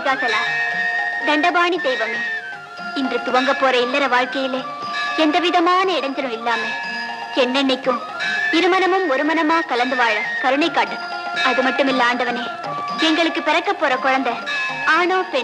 மணிவாசலா, தண்டபாணி தெய்வமே, இன்று துவங்க போற இல்லற வாழ்க்கையிலே எந்த விதமான இடைஞ்சலும் இல்லாம என்னென்னைக்கும் இருமனமும் ஒரு மனமா கலந்து வாழ கருணை காட்டணும். அது மட்டும் இல்ல ஆண்டவனே, எங்களுக்கு பிறக்க போற குழந்தை ஆணோ பெண்